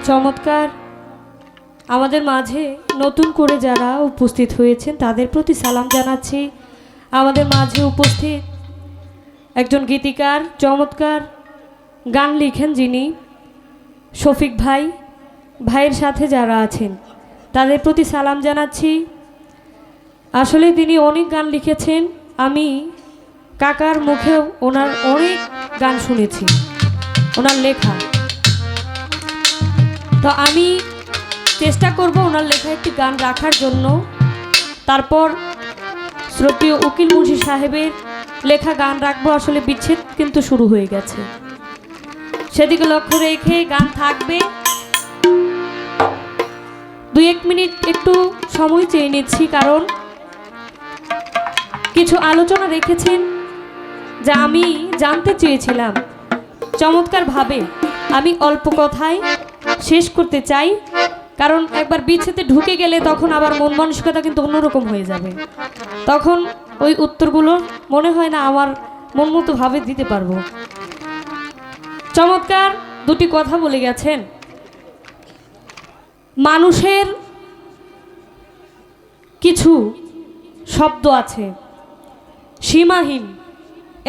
চমৎকার আমাদের মাঝে নতুন করে যারা উপস্থিত হয়েছেন তাদের প্রতি সালাম জানাচ্ছি। আমাদের মাঝে উপস্থিত একজন গীতিকার, চমৎকার গান লিখেন যিনি শফিক ভাই, ভাইয়ের সাথে যারা আছেন তাদের প্রতি সালাম জানাচ্ছি। আসলে তিনি অনেক গান লিখেছেন, আমি কাকার মুখেও ওনার অনেক গান শুনেছি, ওনার লেখা। তো আমি চেষ্টা করব ওনার লেখা একটি গান রাখার জন্য। তারপর শ্রদ্ধেয় উকিল মুন্সি সাহেবের লেখা গান রাখবো। আসলে বিচ্ছেদ কিন্তু শুরু হয়ে গেছে, সেদিকে লক্ষ্য রেখে গান থাকবে। 2-1 মিনিট একটু সময় চেয়ে নিচ্ছি, কারণ কিছু আলোচনা রেখেছেন যা আমি জানতে চেয়েছিলাম। চমৎকারভাবে আমি অল্প কথায় শেষ করতে চাই, কারণ একবার বিচ্ছেদে ঢুকে গেলে তখন আবার মন মানসিকতা কিন্তু অন্যরকম হয়ে যাবে। তখন ওই উত্তরগুলো মনে হয় না আমার মন মতো ভাবে দিতে পারবো। চমৎকার দুটি কথা বলে গেছেন। মানুষের কিছু শব্দ আছে সীমাহীন,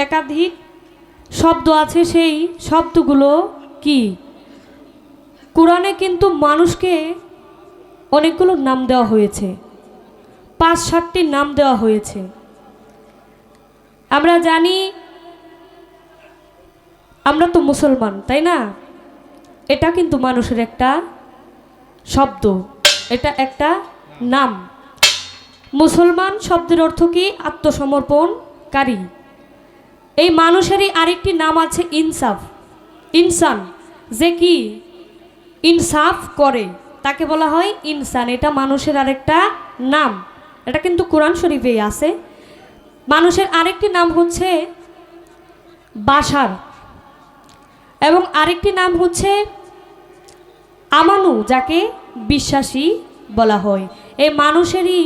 একাধিক শব্দ আছে। সেই শব্দগুলো কি? কোরআনে কিন্তু মানুষকে অনেকগুলো নাম দেওয়া হয়েছে, 5-7টি নাম দেওয়া হয়েছে। আমরা জানি আমরা তো মুসলমান, তাই না? এটা কিন্তু মানুষের একটা শব্দ, এটা একটা নাম। মুসলমান শব্দের অর্থ কি? আত্মসমর্পণকারী। এই মানুষেরই আরেকটি নাম আছে ইনসাফ, ইনসান, যে কি ইনসাফ করে তাকে বলা হয় ইনসান। এটা মানুষের আরেকটা নাম, এটা কিন্তু কোরআন শরীফেই আছে। মানুষের আরেকটি নাম হচ্ছে বাশার, এবং আরেকটি নাম হচ্ছে আমানু, যাকে বিশ্বাসী বলা হয়। এই মানুষেরই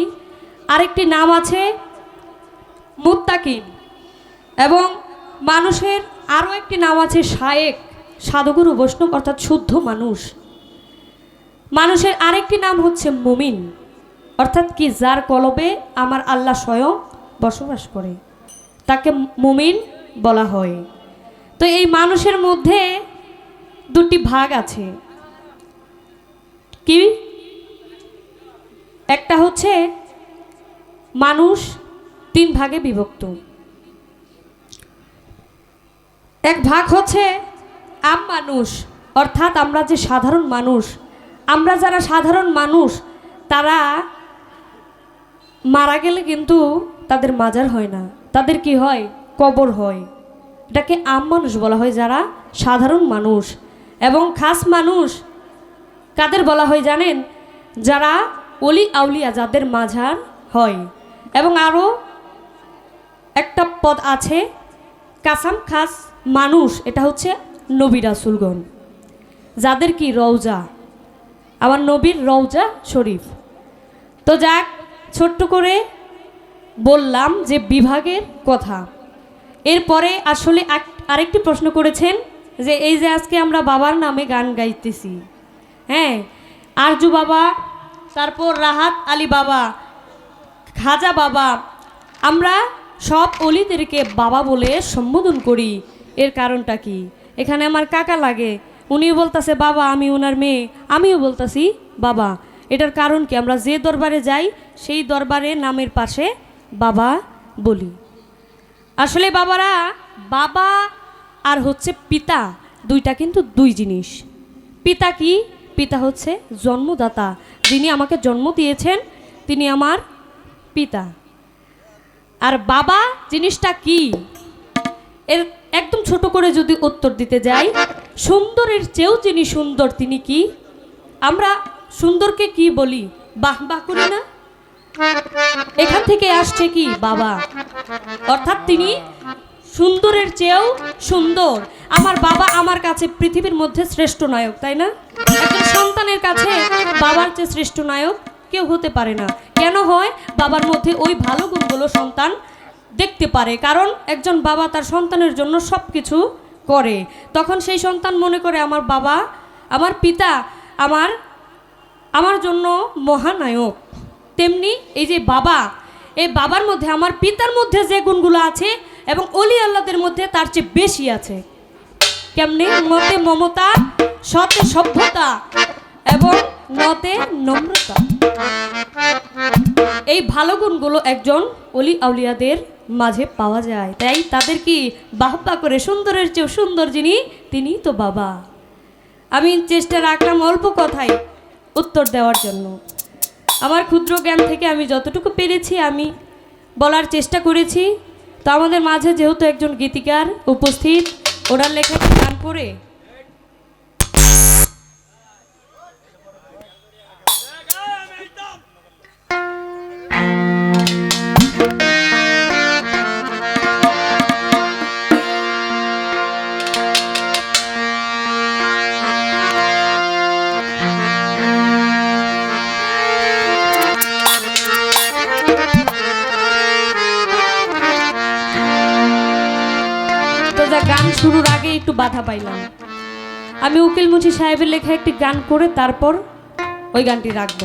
আরেকটি নাম আছে মুত্তাকিন, এবং মানুষের আরও একটি নাম আছে শায়েক, সাধুগুরু বৈষ্ণব, অর্থাৎ শুদ্ধ মানুষ। মানুষের আরেকটি নাম হচ্ছে মুমিন, অর্থাৎ কি যার কলবে আমার আল্লাহ স্বয়ং বসবাস করে, তাকে মুমিন বলা হয়। তো এই মানুষের মধ্যে দুটি ভাগ আছে। কি? একটা হচ্ছে মানুষ 3 ভাগে বিভক্ত। এক ভাগ হচ্ছে আম মানুষ, অর্থাৎ আমরা যে সাধারণ মানুষ, আমরা যারা সাধারণ মানুষ তারা মারা গেলে কিন্তু তাদের মাজার হয় না, তাদের কি হয়? কবর হয়। এটাকে আম মানুষ বলা হয়, যারা সাধারণ মানুষ। এবং খাস মানুষ কাদের বলা হয় জানেন? যারা অলি আউলিয়া, যাদের মাজার হয়। এবং আরও একটা পদ আছে কাসাম খাস মানুষ, এটা হচ্ছে নবী রাসূলগণ, যাদের কি রওজা, আমার নবীর রওজা শরীফ। তো যাক, ছোট্ট করে বললাম যে বিভাগের কথা। এরপরে আসলে আরেকটি প্রশ্ন করেছেন যে এই যে আজকে আমরা বাবার নামে গান গাইতেছি, হ্যাঁ, আরজু বাবা, তারপর রাহাত আলী বাবা, খাজা বাবা, আমরা সব অলিদেরকে বাবা বলে সম্বোধন করি। এর কারণটা কি? এখানে আমার কাকা লাগে, উনিও বলতেছে বাবা, আমি ওনার মেয়ে, আমিও বলতাছি বাবা। এটার কারণ কি? আমরা যে দরবারে যাই সেই দরবারে নামের পাশে বাবা বলি। আসলে বাবারা, বাবা আর হচ্ছে পিতা, দুইটা কিন্তু দুই জিনিস। পিতা কি? পিতা হচ্ছে জন্মদাতা, যিনি আমাকে জন্ম দিয়েছেন তিনি আমার পিতা। আর বাবা জিনিসটা কি? এর একদম ছোট করে যদি উত্তর দিতে যাই, সুন্দরের চেয়েও যিনি সুন্দর তিনি কি? আমরা সুন্দরকে কি বলি? বাহ বাহ করি না? এখান থেকে আসছে কি? বাবা, অর্থাৎ তিনি সুন্দরের চেয়েও সুন্দর। আমার বাবা আমার কাছে পৃথিবীর মধ্যে শ্রেষ্ঠ নায়ক, তাই না? একজন সন্তানের কাছে বাবার চেয়ে শ্রেষ্ঠ নায়ক কেউ হতে পারে না। কেন হয়? বাবার মধ্যে ওই ভালো গুণগুলো সন্তান দেখতে পারে, কারণ একজন বাবা তার সন্তানের জন্য সব কিছু করে। তখন সেই সন্তান মনে করে আমার বাবা, আমার পিতা আমার আমার জন্য মহানায়ক, তেমনি এই যে বাবা, এই বাবার মধ্যে আমার পিতার মধ্যে যে গুণগুলো আছে এবং অলি আল্লাহদের মধ্যে তার চেয়ে বেশি আছে। কেমনি? মতে মমতা, সতে সভ্যতা এবং নতে নম্রতা। এই ভালো গুণগুলো একজন অলি আউলিয়াদের মাঝে পাওয়া যায়। তাই তাদের কি বাহবা করে সুন্দরের চেয়েও সুন্দর যিনি, তিনি তো বাবা। আমি চেষ্টা রাখলাম অল্প কথায় উত্তর দেওয়ার জন্য। আমার ক্ষুদ্র জ্ঞান থেকে আমি যতটুকু পেরেছি আমি বলার চেষ্টা করেছি। তো আমাদের মাঝে যেহেতু একজন গীতিকার উপস্থিত, ওনার লেখা গান করে গান শুরুর আগে একটু বাধা পাইলাম। আমি উকিল মুন্সি সাহেবের লেখা একটি গান করে তারপর ওই গানটি রাখবো।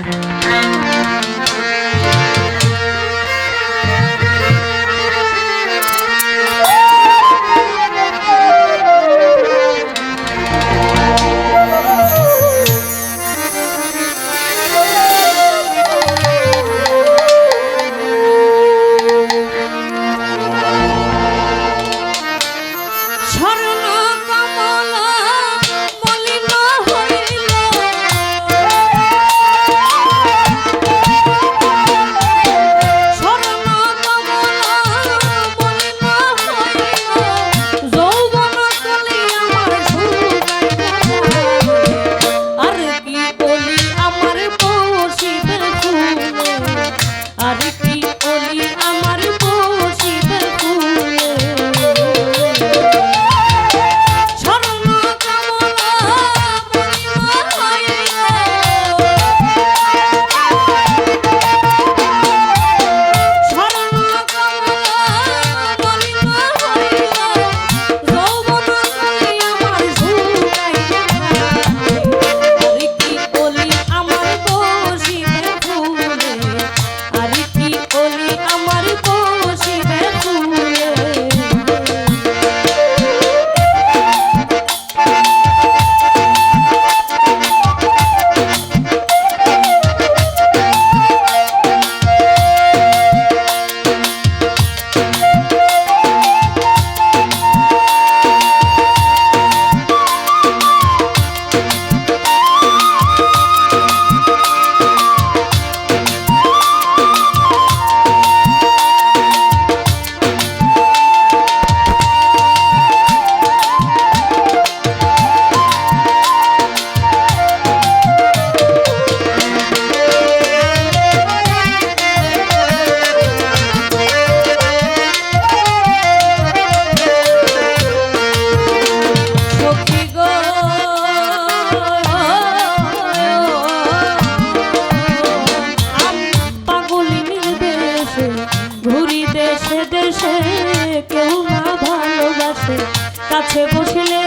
কাছে বসলে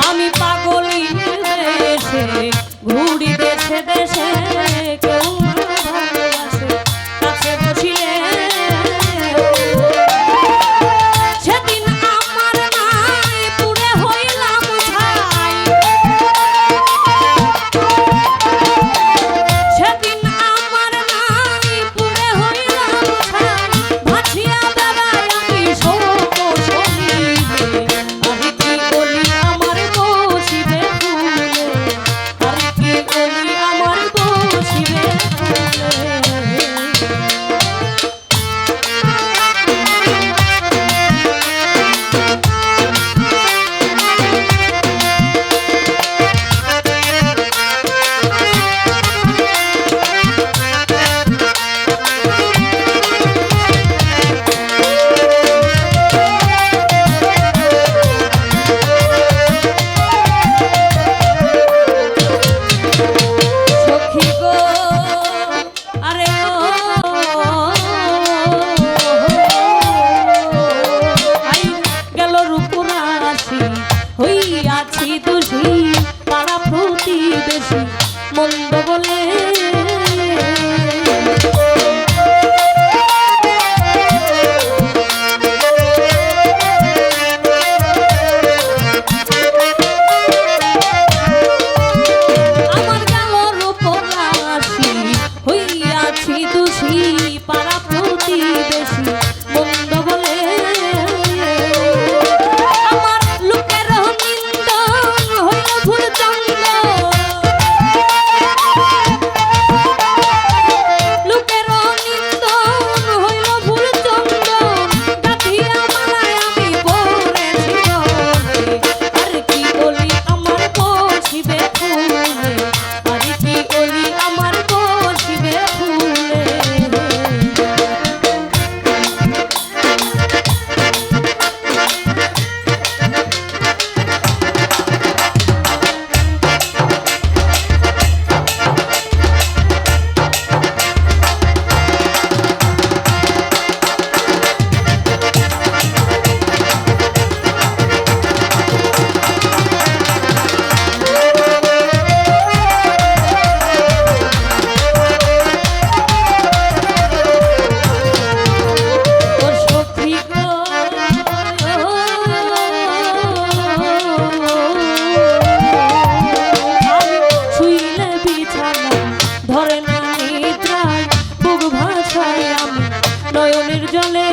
আমি পাগলি দেশে ঘুরি দেশে দেশে কেউ ভালোবাসে কাছে বসিলে দোষী দোষী পাড়া প্রতিবেশী মন্দ বলে আমার লোকের নিন্দন হইল ভুল চন্দ লোকের নিন্দন হইল ভুল চন্দ গাথিয়া মালায় আমি পড়েছি আর কি বলি আমার বসিবে ফুলে আর কি বলি আমার বসিবে ফুলে নয়নের জলে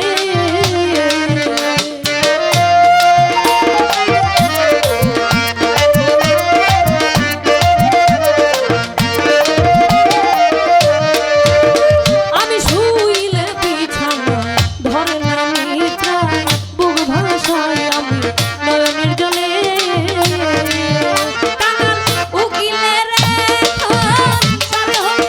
আমি শুইলে বিছানা ধরে না নিদ্রায় বুক ভাসায় আমি নয়নের জলে কাঙাল উকিলের সারে হইল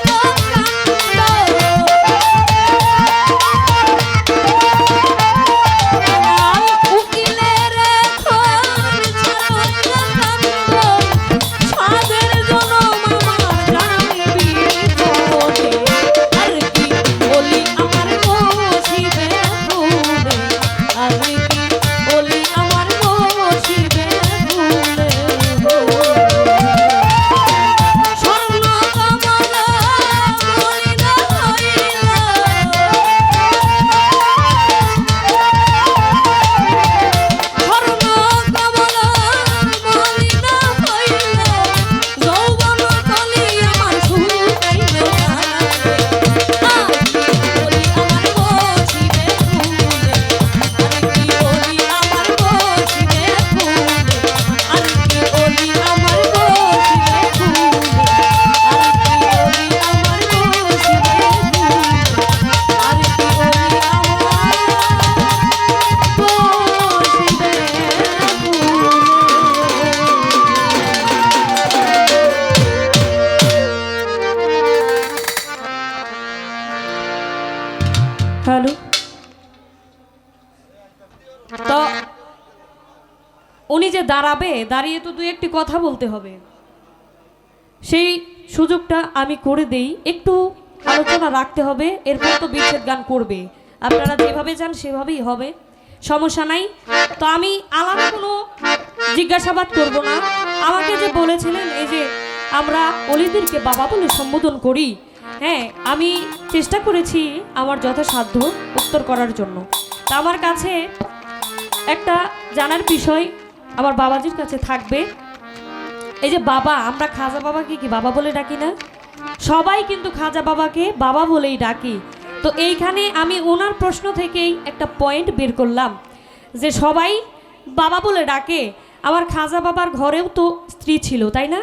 হ্যালো তো উনি যে দাঁড়াবে দাঁড়িয়ে তো দুই একটি কথা বলতে হবে সেই সুযোগটা আমি করে দেই একটু আলোচনা রাখতে হবে এরপর তো বিচ্ছেদ গান করবে আপনারা যেভাবে যান সেভাবেই হবে সমস্যা নাই তো আমি আলাদা কোনো জিজ্ঞাসাবাদ করব না আমাকে যে বলেছিলেন এই যে আমরা অলিদেরকে বাবা বলে সম্বোধন করি হ্যাঁ আমি চেষ্টা করেছি আমার যথাসাধ্য উত্তর করার জন্য তা আমার কাছে একটা জানার বিষয় আমার বাবাজির কাছে থাকবে এই যে বাবা আমরা খাজা বাবাকে কি বাবা বলে ডাকি না সবাই কিন্তু খাজা বাবাকে বাবা বলেই ডাকি তো এইখানে আমি ওনার প্রশ্ন থেকেই একটা পয়েন্ট বের করলাম যে সবাই বাবা বলে ডাকে আমার খাজা বাবার ঘরেও তো স্ত্রী ছিল তাই না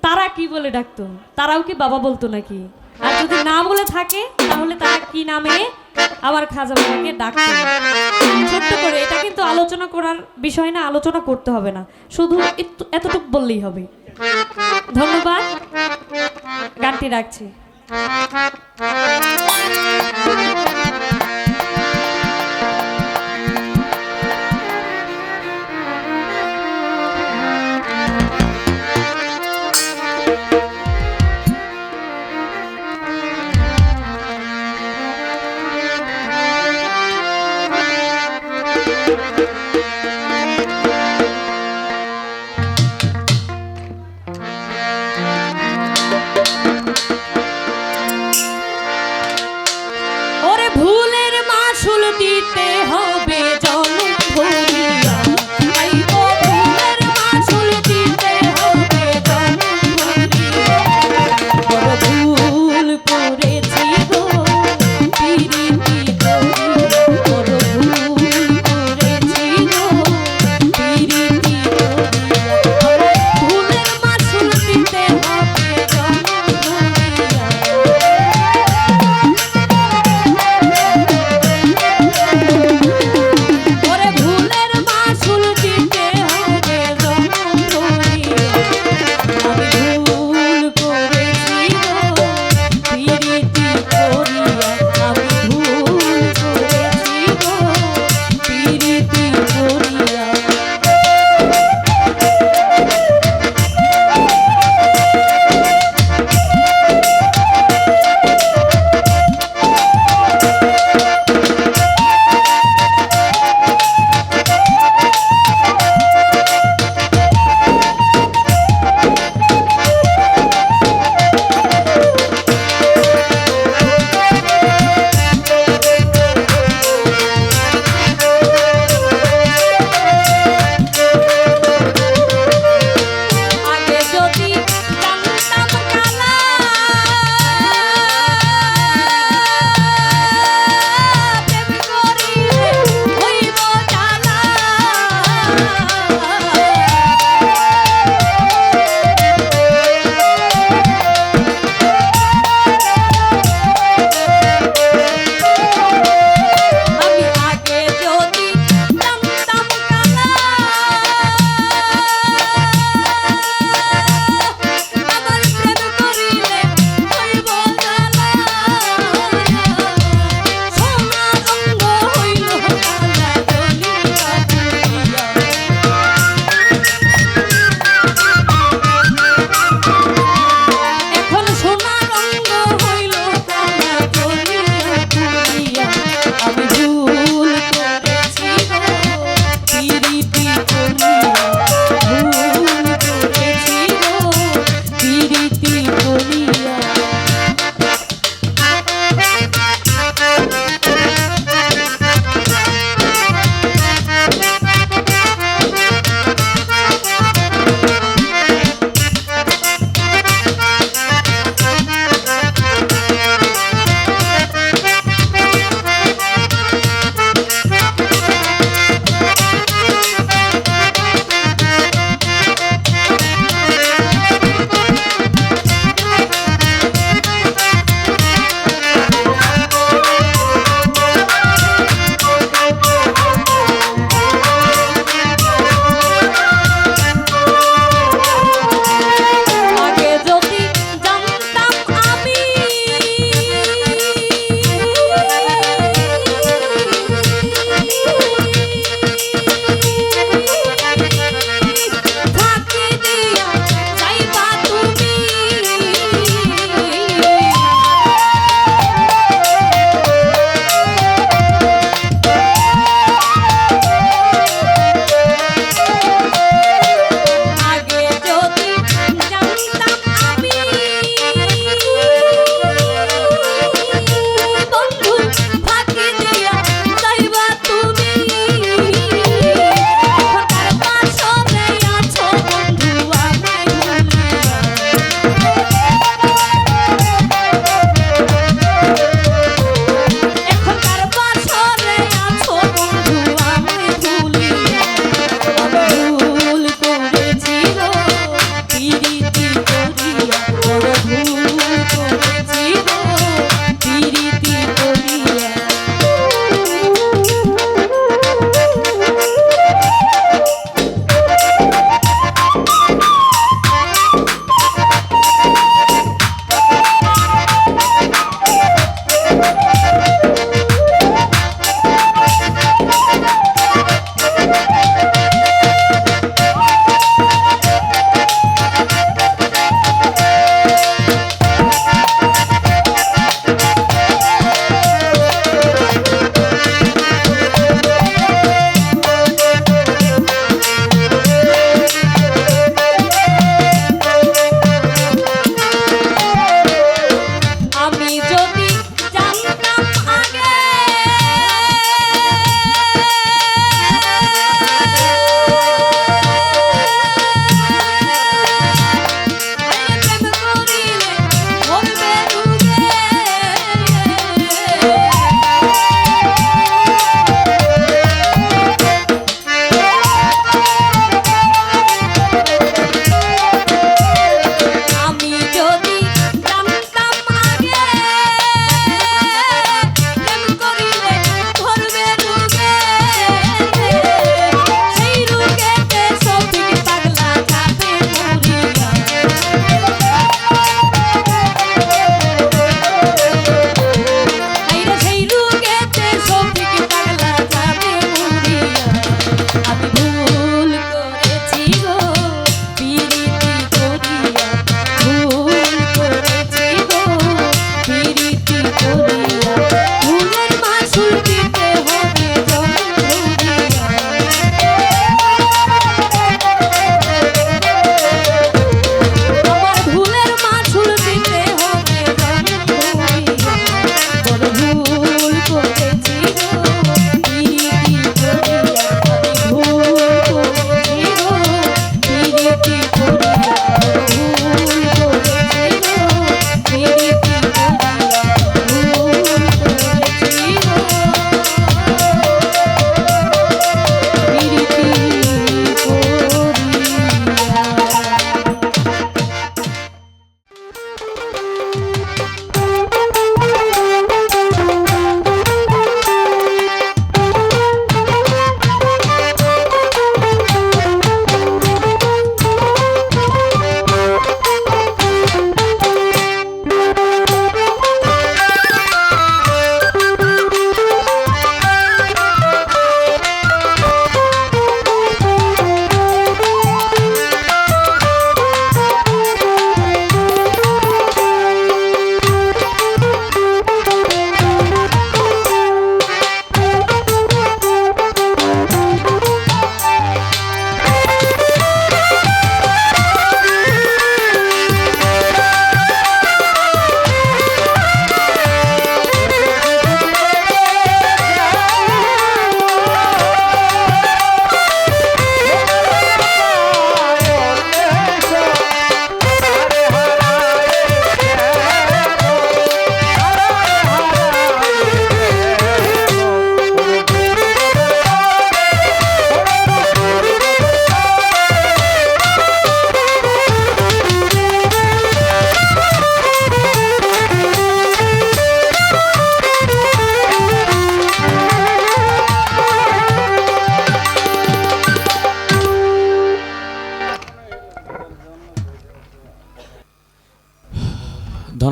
তারা কি বলে ডাকতো তারাও কি বাবা বলতো নাকি আর যদি না বলে থাকে তাহলে তারা কি নামে আমার খাজা বাবাকে ডাকতো ছোট্ট করে এটা কিন্তু আলোচনা করার বিষয় না আলোচনা করতে হবে না শুধু এতটুকু বললেই হবে ধন্যবাদ গানটি রাখছি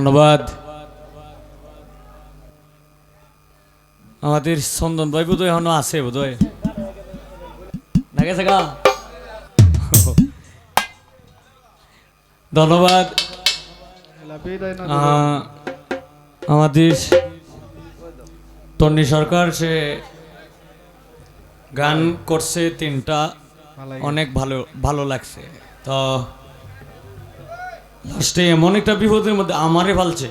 ধন্যবাদ। আমাদের চন্দন ভাই বোধহয় এখনো আছে, বোধহয় না গেছে গা। ধন্যবাদ। আমাদের তন্নি সরকার সে গান করছে তিনটা, অনেক ভালো ভালো লাগছে। তো লাস্টে এমন একটা বিপদের মধ্যে আমারে ফালছে,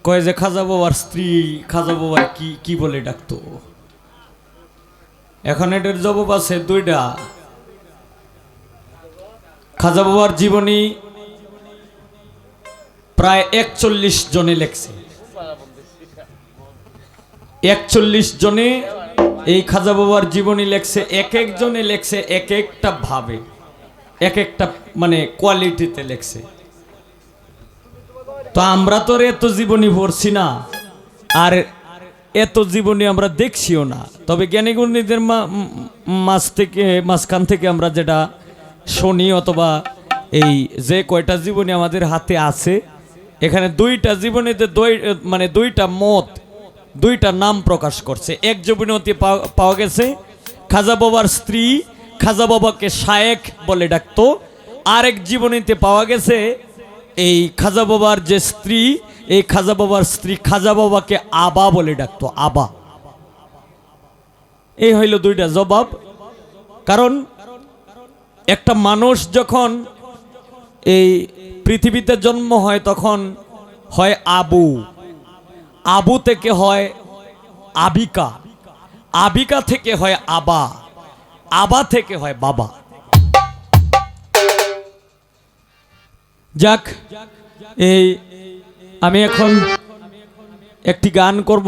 কয় যে খাজা বাবার স্ত্রী খাজা বাবার কি কি বলে ডাকতো। এখন এটার জবাব আছে দুইটা। খাজা বাবার জীবনী প্রায় 41 জনে লেখছে, 41 জনে এই খাজা বাবার জীবনী লেখছে। এক একজনে লেখছে এক একটা ভাবে, এক একটা মানে কোয়ালিটিতে লেখছে। তো আমরা তো এত জীবনী পড়ছি না, আর এত জীবনী আমরা দেখছিও না। তবে জ্ঞানীগুণীদের মাঝখান থেকে আমরা যেটা শুনি, অথবা এই যে কয়টা জীবনী আমাদের হাতে আছে, এখানে দুইটা জীবনীতে মানে দুইটা মত, দুইটা নাম প্রকাশ করছে। এক জীবনীতে পাওয়া গেছে খাজা বাবার স্ত্রী খাজা বাবাকে শায়েখ বলে ডাকতো। আরেক জীবনীতে পাওয়া গেছে এই খাজা বাবার যে স্ত্রী, এই খাজা বাবার স্ত্রী খাজা বাবাকে আবা বলে ডাকতো, আবা। এই হইল দুইটা জবাব। কারণ একটা মানুষ যখন এই পৃথিবীতে জন্ম হয় তখন হয় আবু, আবু থেকে হয় আবিকা, আবিকা থেকে হয় আবা, আবা থেকে হয় বাবা। যাক, এই আমি এখন একটি গান করব।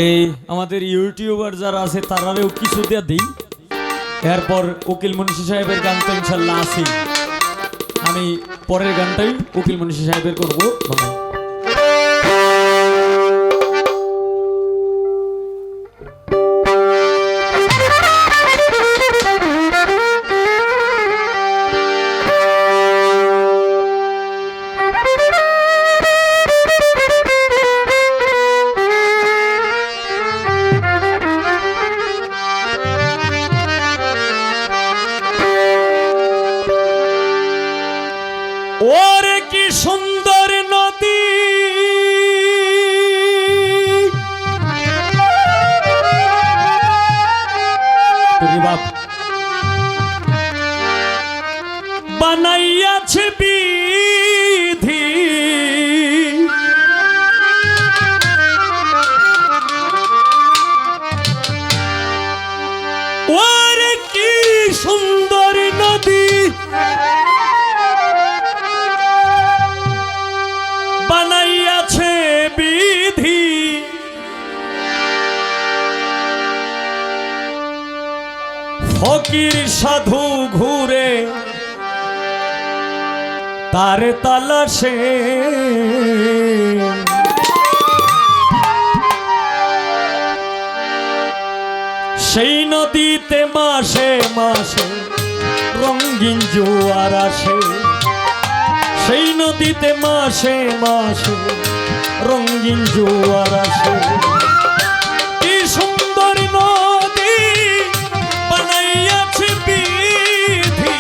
এই আমাদের ইউটিউবার যারা আছে তারাও কিছু দিয়ে দিই। এরপর উকিল মুন্সি সাহেবের গান তো ইনশাল্লাহ আছে। আমি পরের গানটাই উকিল মুন্সি সাহেবের করবো। ওরে কি সুন্দর নদী, বানাইয়াছে বিধি, ওরে কি সুন্দর নদী বানাইয়াছে বিধি, ফকির সাধু ঘুরে তার তালাশে, সেই নদীতে মাসে মাসে রঙিন জোয়ার আসে, সেই নদীতে মাসে মাসে রঙিন জোয়ার আসে। কি সুন্দর নদী বানাইয়াছে বিধি,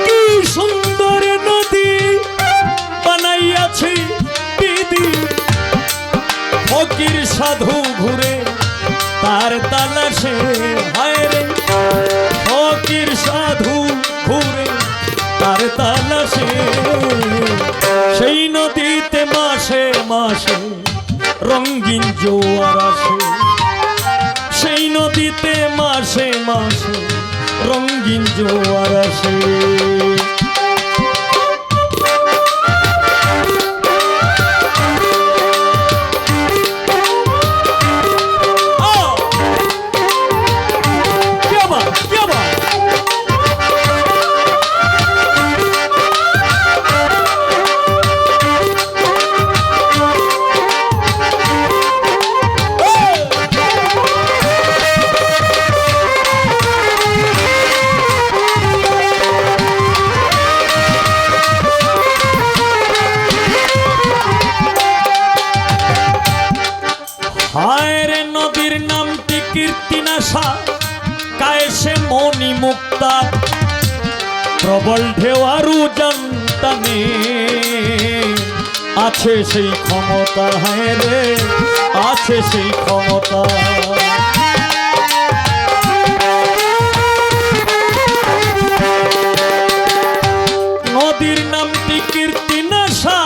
কি সুন্দর নদী বানাইয়াছে বিধি, ফকির সাধু ঘুরে তার তালাশে। হায় রে ফকির সাধু ঘুরে তার তালাশে, সেই নদীতে মাসে মাসে রঙিন জোয়ার আসে, সেই নদীতে মাসে মাসে রঙিন জোয়ার আসে। প্রবল ঢেউ আর উজান টানে আছে সেই ক্ষমতা, হ্যাঁ রে আছে সেই ক্ষমতা। নদীর নামটি কীর্তি নাশা,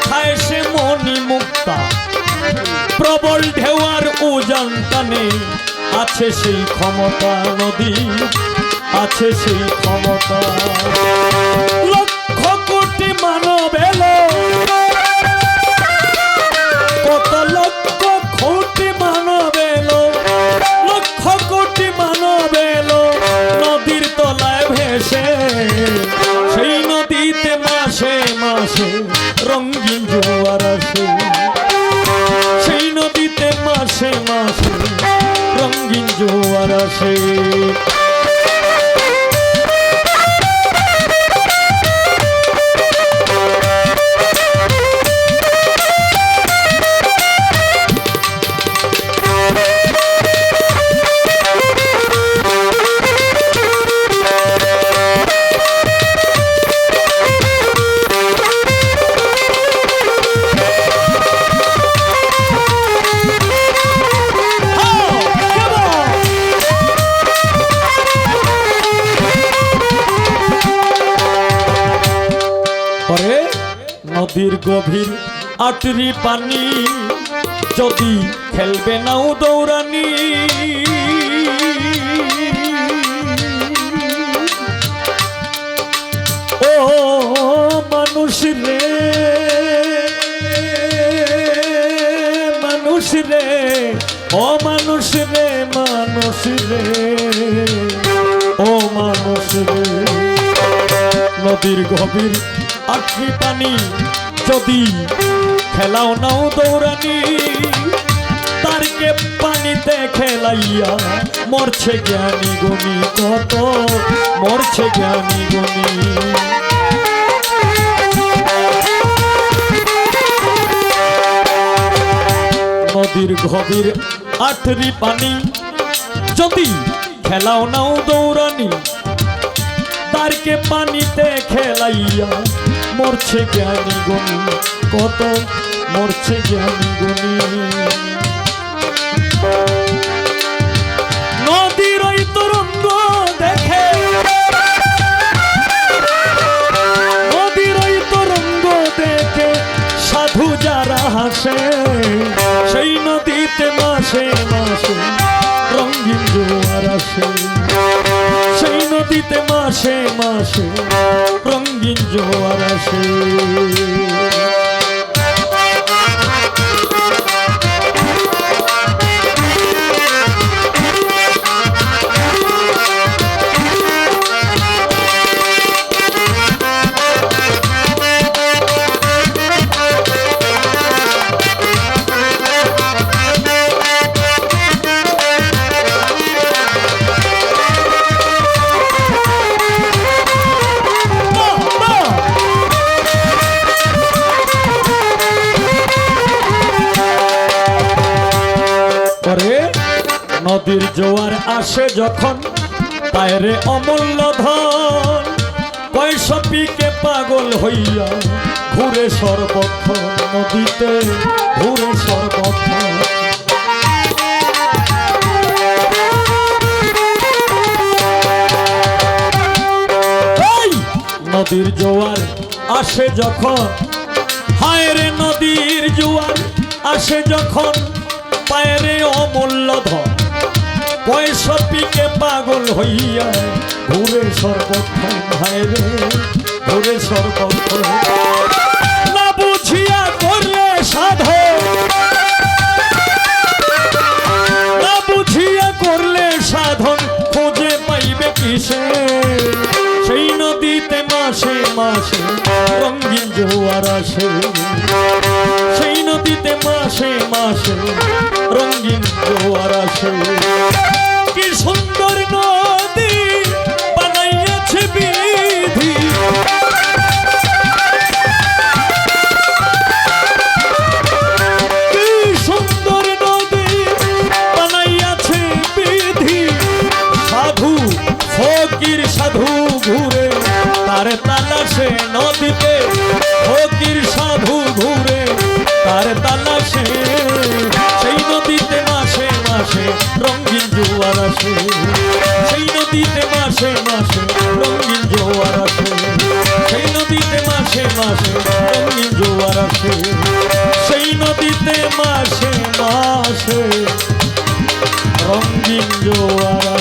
খায় সে মনি মুক্তা। প্রবল ঢেউ আর উজান টানে আছে সেই ক্ষমতা, নদী আছে সেই ক্ষমতা। লক্ষ কোটি মানব এলো, কত লক্ষ কোটি মানব এলো, লক্ষ কোটি মানব এলো নদীর তলায় ভেসে। সেই নদীতে মাসে মাসে রঙিন জোয়ার আসে, সেই নদীতে মাসে মাসে রঙিন জোয়ার আসে। নদীর গভীর আটরি পানি, যদি খেলবে নাও দৌড়ানি। ও মানুষ রে মানুষ রে, ও মানুষ রে মানুষ রে, ও মানুষ রে। নদীর গভীর আটরি পানি, যদি খেলাও নাও দৌড়ানি। তারকে পানিতে খেলাইয়া মরছে জ্ঞানী গুণী, কত মরছে জ্ঞানী গুণী। নদীর গভীর আটরি পানি, যদি খেলাও নাও দৌড়ানি। তারকে পানিতে খেলাইয়া মরছে জ্ঞানী গুণী, কত মরছে জ্ঞানী গুণী। নদীর ওই তরঙ্গ দেখে, নদীর ওই তরঙ্গ দেখে সাধু যারা হাসে। সেই নদীতে মাসে মাসে রঙিন জোয়ার আসে, সেই নদীতে মাসে মাসে রঙিন জোয়ার আসে। নদীর জোয়ার আসে যখন পায়রে অমূল্য ধন, পয়সা পিকে পাগল হইয়া ঘুরে সর্বক্ষণ, নদীতে ঘুরে সর্বক্ষণ। নদীর জোয়ার আসে যখন, হায় রে নদীর জোয়ার আসে যখন পায়রে অমূল্য ধন, পয়সা পিকে পাগল হইয়া ঘুরে সর্বক্ষণ, হায় রে ঘুরে সর্বক্ষণ। না বুঝিয়া করলে সাধন, না বুঝিয়া করলে সাধন খুঁজে পাইবে কিসে। সেই নদীতে মাসে মাসে রঙিন জোয়ার আসে, সেই নদীতে মাসে মাসে রঙিন জোয়ার আসে। কি সুন্দর নদী বানাইয়াছে বিধি, কি সুন্দর নদী বানাইয়াছে বিধি। সাধু ফকির আসে, সেই নদীতে মাসে মাসে রঙিন জোয়ার আসে, সেই নদীতে মাসে মাসে রঙিন জোয়ার আসে, সেই নদীতে মাসে মাসে রঙিন জোয়ার